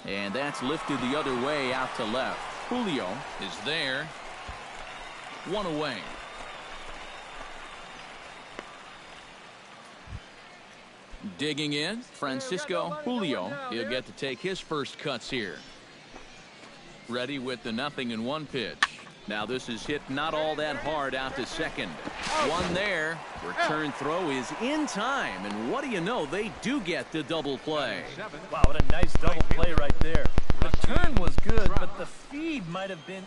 And that's lifted the other way out to left. Julio is there. One away. Digging in, Francisco Julio. He'll get to take his first cuts here. Ready with the 0-1 pitch. Now this is hit not all that hard out to second. One there. Return throw is in time. And what do you know? They do get the double play. Wow, what a nice double play right there. The turn was good, but the feed might have been...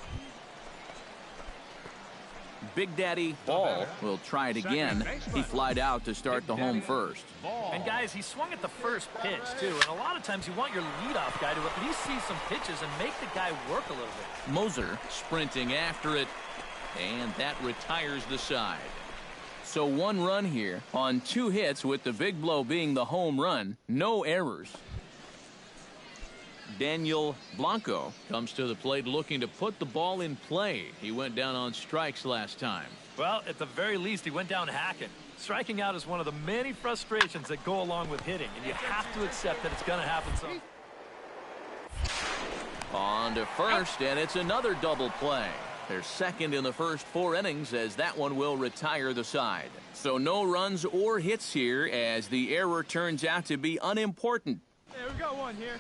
Big Daddy Ball will try it again. He flied out to start the home first. And guys, he swung at the first pitch too, and a lot of times you want your leadoff guy to at least see some pitches and make the guy work a little bit. Moser sprinting after it, and that retires the side. So 1 run here on 2 hits, with the big blow being the home run. No errors. Daniel Blanco comes to the plate looking to put the ball in play. He went down on strikes last time. Well, at the very least, he went down hacking. Striking out is one of the many frustrations that go along with hitting, and you have to accept that it's going to happen sometime. On to first, and it's another double play. They're second in the first 4 innings, as that one will retire the side. So no runs or hits here, as the error turns out to be unimportant. Hey, we got one here.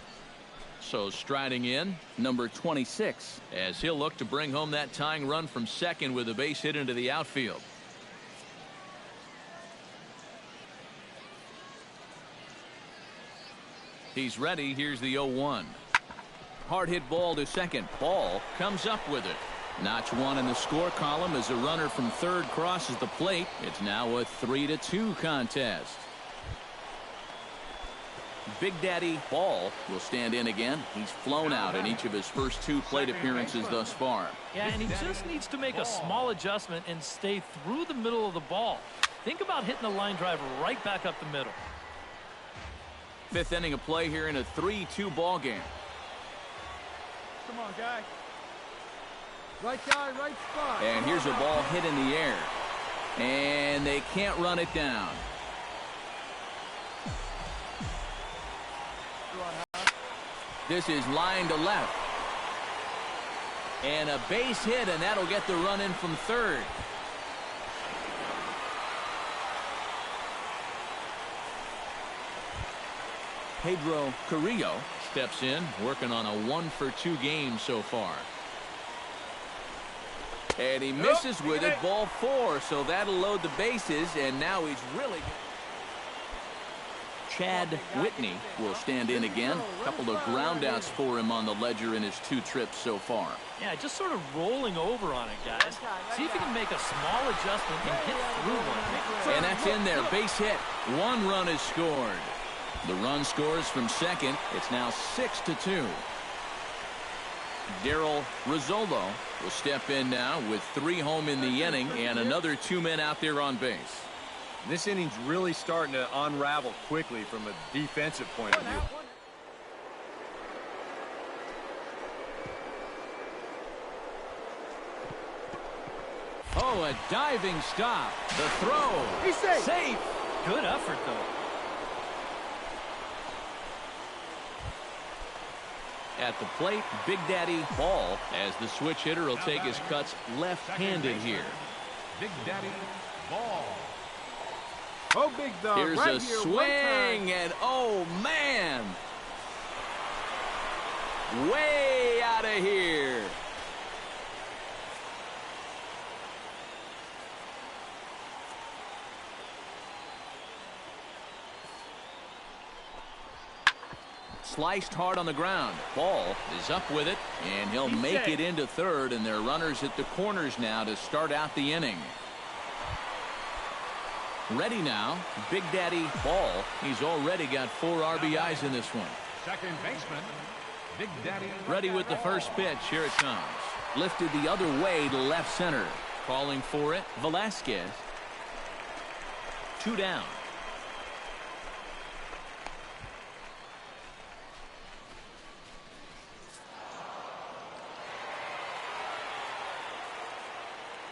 So striding in, number 26, as he'll look to bring home that tying run from second with a base hit into the outfield. He's ready. Here's the 0-1. Hard hit ball to second. Ball comes up with it. Notch 1 in the score column as a runner from third crosses the plate. It's now a 3-2 contest. Big Daddy Ball will stand in again. He's flown out in each of his first 2 plate appearances thus far. Yeah, and he just needs to make a small adjustment and stay through the middle of the ball. Think about hitting the line drive right back up the middle. 5th inning of play here in a 3-2 ball game. Come on, guy. Right guy, right spot. And here's a ball hit in the air. And they can't run it down. This is line to left. And a base hit, and that'll get the run in from third. Pedro Carrillo steps in, working on a 1-for-2 game so far. And he misses with it, ball 4, so that'll load the bases, and now he's really... Chad Whitney will stand in again. A couple of groundouts for him on the ledger in his 2 trips so far. Yeah, just sort of rolling over on it, guys. See if you can make a small adjustment and hit through one. And that's in there. Base hit. 1 run is scored. The run scores from second. It's now 6-2. Daryl Rizzolo will step in now with 3 home in the inning and another 2 men out there on base. This inning's really starting to unravel quickly from a defensive point of view. Oh, a diving stop. The throw. He's safe. Safe. Good effort, though. At the plate, Big Daddy Ball, as the switch hitter will take his cuts left-handed here. Big Daddy Ball. Oh, big dog. Here's right a here, swing, and oh, man. Way out of here. Sliced hard on the ground. Ball is up with it, and he'll make it into third, and there are runners at the corners now to start out the inning. Ready now, Big Daddy Ball. He's already got 4 RBIs in this one. Second baseman, Big Daddy. Ready with the first pitch. Here it comes. Lifted the other way to left center. Calling for it, Velasquez. 2 down.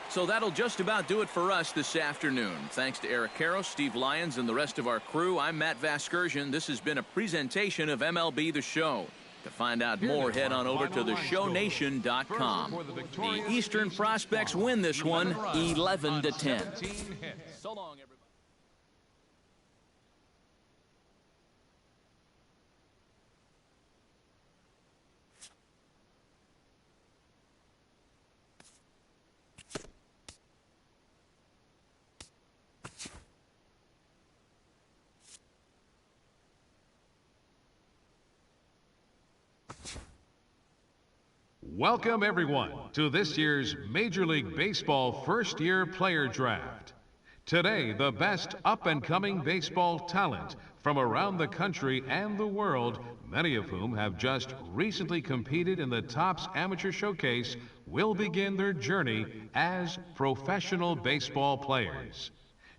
So that'll just about do it for us this afternoon. Thanks to Eric Caro, Steve Lyons, and the rest of our crew. I'm Matt Vasgersian. This has been a presentation of MLB The Show. To find out more, head on over to theshownation.com. The Eastern Prospects win this one 11-10. So long, everybody. Welcome, everyone, to this year's Major League Baseball first-year player draft. Today, the best up-and-coming baseball talent from around the country and the world, many of whom have just recently competed in the Topps Amateur Showcase, will begin their journey as professional baseball players.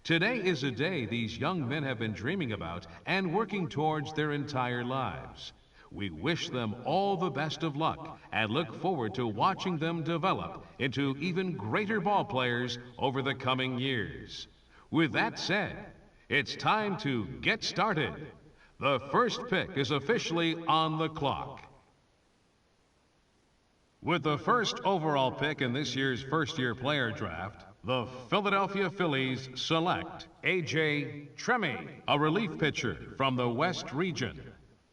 Today is a day these young men have been dreaming about and working towards their entire lives. We wish them all the best of luck and look forward to watching them develop into even greater ball players over the coming years. With that said, it's time to get started. The first pick is officially on the clock. With the first overall pick in this year's first-year player draft, the Philadelphia Phillies select A.J. Treme, a relief pitcher from the West Region.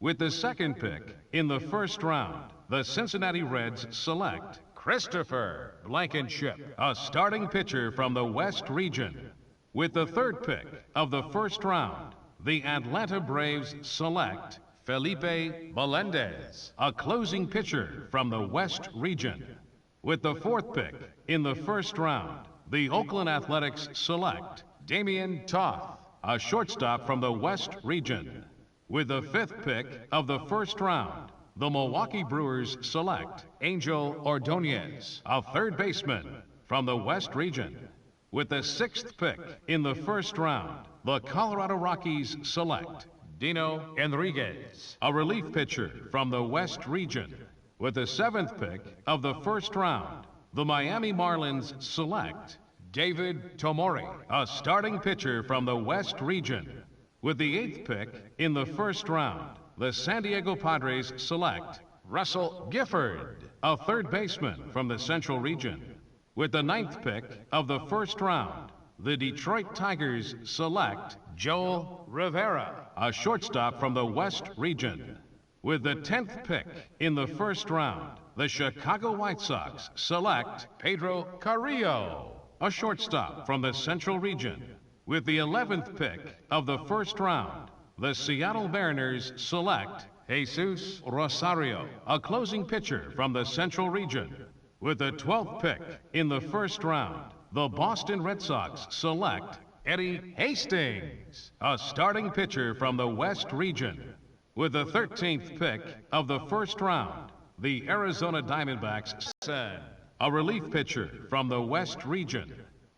With the second pick in the first round, the Cincinnati Reds select Christopher Blankenship, a starting pitcher from the West Region. With the third pick of the first round, the Atlanta Braves select Felipe Melendez, a closing pitcher from the West Region. With the fourth pick in the first round, the Oakland Athletics select Damian Toth, a shortstop from the West Region. With the fifth pick of the first round, the Milwaukee Brewers select Angel Ordonez, a third baseman from the West Region. With the sixth pick in the first round, the Colorado Rockies select Dino Enriquez, a relief pitcher from the West Region. With the seventh pick of the first round, the Miami Marlins select David Tomori, a starting pitcher from the West Region. With the eighth pick in the first round, the San Diego Padres select Russell Gifford, a third baseman from the Central Region. With the ninth pick of the first round, the Detroit Tigers select Joel Rivera, a shortstop from the West Region. With the 10th pick in the first round, the Chicago White Sox select Pedro Carrillo, a shortstop from the Central Region. With the 11th pick of the first round, the Seattle Mariners select Jesus Rosario, a closing pitcher from the Central Region. With the 12th pick in the first round, the Boston Red Sox select Eddie Hastings, a starting pitcher from the West Region. With the 13th pick of the first round, the Arizona Diamondbacks send a relief pitcher from the West Region.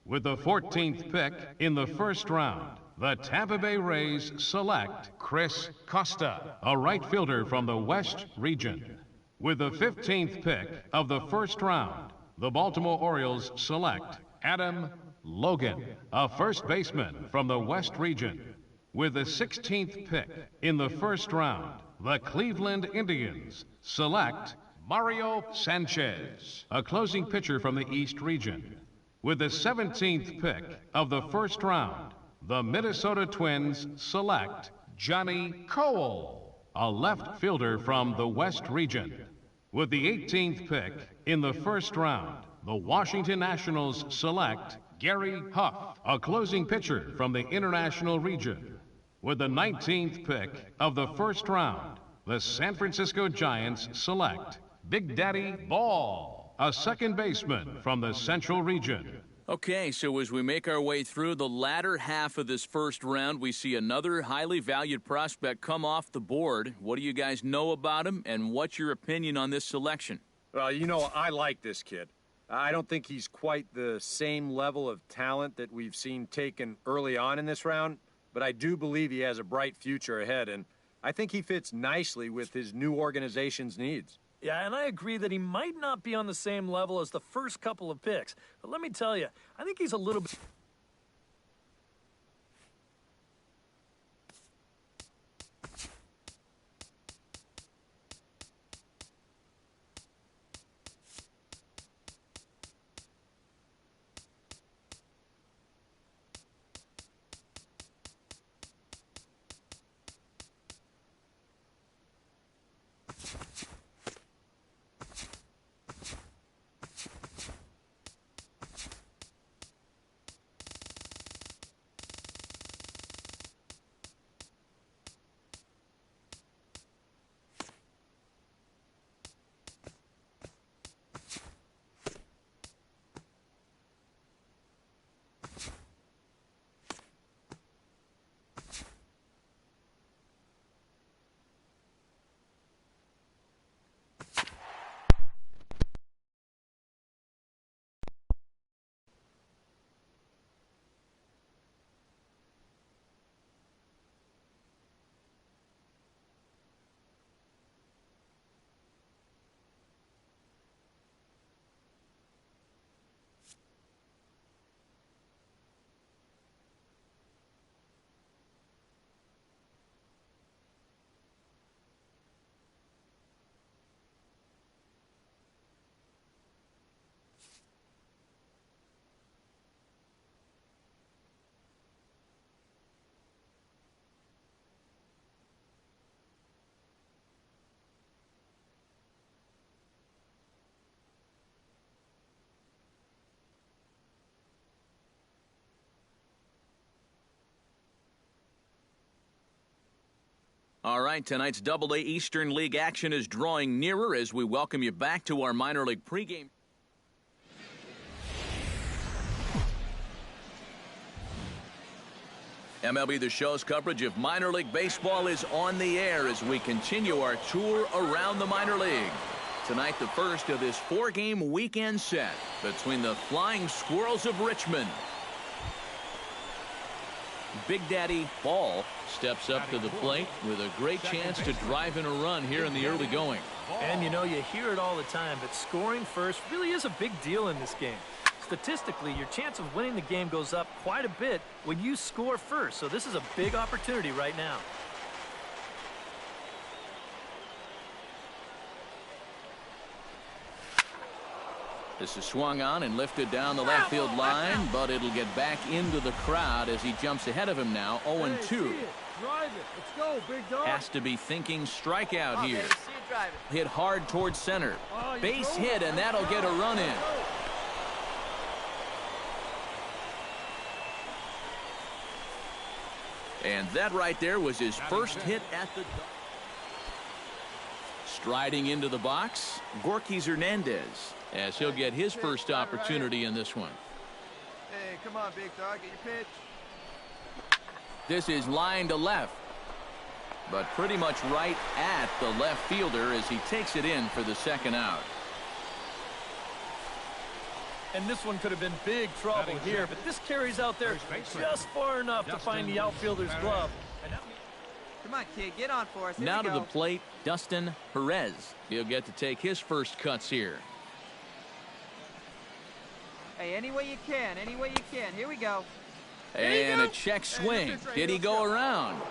With the 14th pick in the first round, the Tampa Bay Rays select Chris Costa, a right fielder from the West Region. With the 15th pick of the first round, the Baltimore Orioles select Adam Logan, a first baseman from the West Region. With the 16th pick in the first round, the Cleveland Indians select Mario Sanchez, a closing pitcher from the East Region. With the 17th pick of the first round, the Minnesota Twins select Johnny Cole, a left fielder from the West Region. With the 18th pick in the first round, the Washington Nationals select Gary Huff, a closing pitcher from the International Region. With the 19th pick of the first round, the San Francisco Giants select Big Daddy Ball, a second baseman from the Central Region. Okay, so as we make our way through the latter half of this first round, we see another highly valued prospect come off the board. What do you guys know about him, and what's your opinion on this selection? Well, you know, I like this kid. I don't think he's quite the same level of talent that we've seen taken early on in this round, but I do believe he has a bright future ahead, and I think he fits nicely with his new organization's needs. Yeah, and I agree that he might not be on the same level as the first couple of picks. But let me tell you, I think he's a little bit... All right, tonight's Double-A Eastern League action is drawing nearer as we welcome you back to our minor league pregame. MLB The Show's coverage of minor league baseball is on the air as we continue our tour around the minor league. Tonight, the first of this 4-game weekend set between the Flying Squirrels of Richmond. Big Daddy Ball steps up to the plate with a great chance to drive in a run here in the early going. And you know, you hear it all the time, but scoring first really is a big deal in this game. Statistically, your chance of winning the game goes up quite a bit when you score first. So this is a big opportunity right now. This is swung on and lifted down the left field line, but it'll get back into the crowd as he jumps ahead of him now, 0-2. Drive it. Let's go, big dog. Has to be thinking strikeout here. See it drive it. Hit hard towards center. Base hit, and that'll get a run in. And that right there was his first hit at the... Striding into the box, Gorky Hernandez, as he'll get his first opportunity in this one. Hey, come on, big dog. Get your pitch. This is line to left, but pretty much right at the left fielder as he takes it in for the second out. And this one could have been big trouble here, but this carries out there just far enough to find the outfielder's glove. Come on, kid, get on for us. Here Now we to go. the plate, Dustin Perez. He'll get to take his first cuts here. Hey, any way you can, any way you can. Here we go. And a check swing. Did he go around?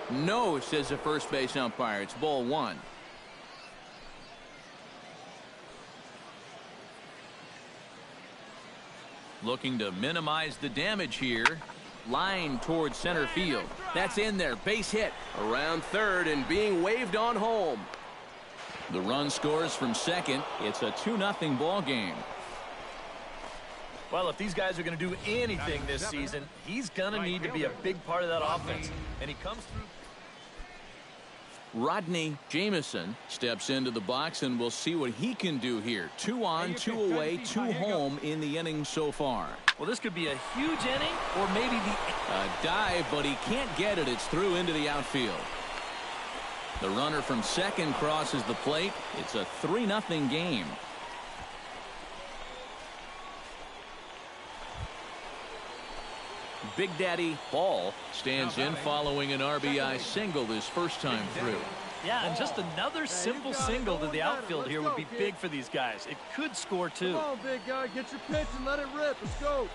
No, says the first base umpire. It's ball one. Looking to minimize the damage here. Line towards center field. That's in there. Base hit. Around third and being waved on home. The run scores from second. It's a 2-0 ball game. Well, if these guys are going to do anything this season, he's going to need to be a big part of that offense. And he comes through. Rodney Jameson steps into the box, and we'll see what he can do here. 2 on, 2 away, 2 home in the inning so far. Well, this could be a huge inning or maybe the... A dive, but he can't get it. It's through into the outfield. The runner from second crosses the plate. It's a 3-0 game. Big Daddy Ball stands in following an RBI single this first time through. Yeah, and just another simple single to the outfield here would be big for these guys. It could score too. Come on, big guy. Get your pitch and let it rip. Let's go.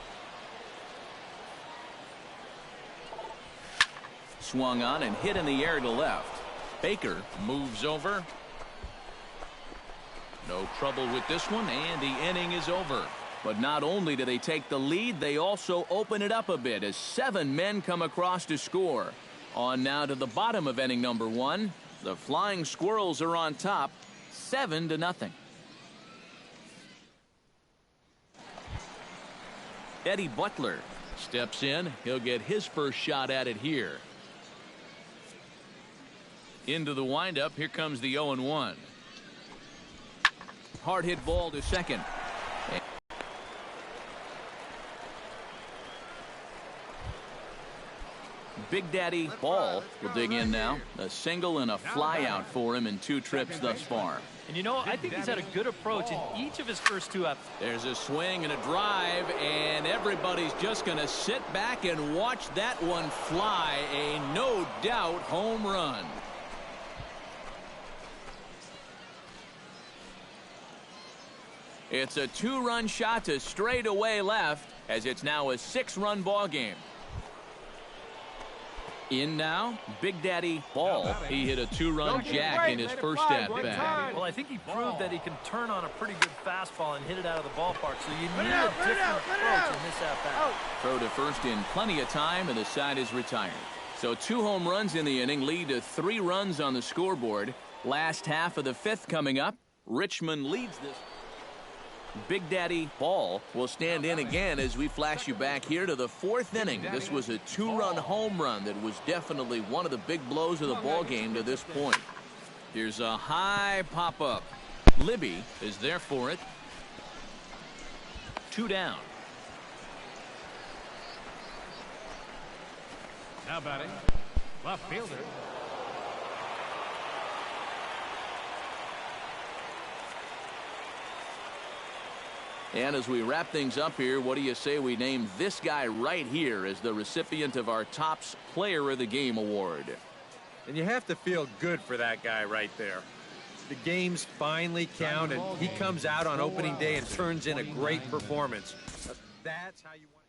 Swung on and hit in the air to left. Baker moves over. No trouble with this one, and the inning is over. But not only do they take the lead, they also open it up a bit as 7 men come across to score. On now to the bottom of inning number 1. The Flying Squirrels are on top, 7-0. Eddie Butler steps in. He'll get his first shot at it here. Into the windup. Here comes the 0-1. Hard hit ball to second. Big Daddy Ball will dig in now. A single and a fly out for him in 2 trips thus far. And you know, I think he's had a good approach in each of his first 2 at. There's a swing and a drive, and everybody's just going to sit back and watch that one fly. A no doubt home run. It's a 2-run shot to straightaway left as it's now a 6-run ball game. In now, Big Daddy Ball. He hit a 2-run jack in his first at-bat. Well, I think he proved that he can turn on a pretty good fastball and hit it out of the ballpark, so you need a different approach in this at-bat. Throw to first in plenty of time, and the side is retired. So 2 home runs in the inning lead to 3 runs on the scoreboard. Last half of the 5th coming up. Richmond leads this. Big Daddy Ball will stand in again as we flash you back here to the 4th inning. This was a 2-run home run that was definitely one of the big blows of the ball game to this point. Here's a high pop-up. Libby is there for it. 2 down. Now batting, left fielder. And as we wrap things up here, what do you say we name this guy right here as the recipient of our Topps Player of the Game award? And you have to feel good for that guy right there. The games finally count, and he comes out on opening day and turns in a great performance. That's how you want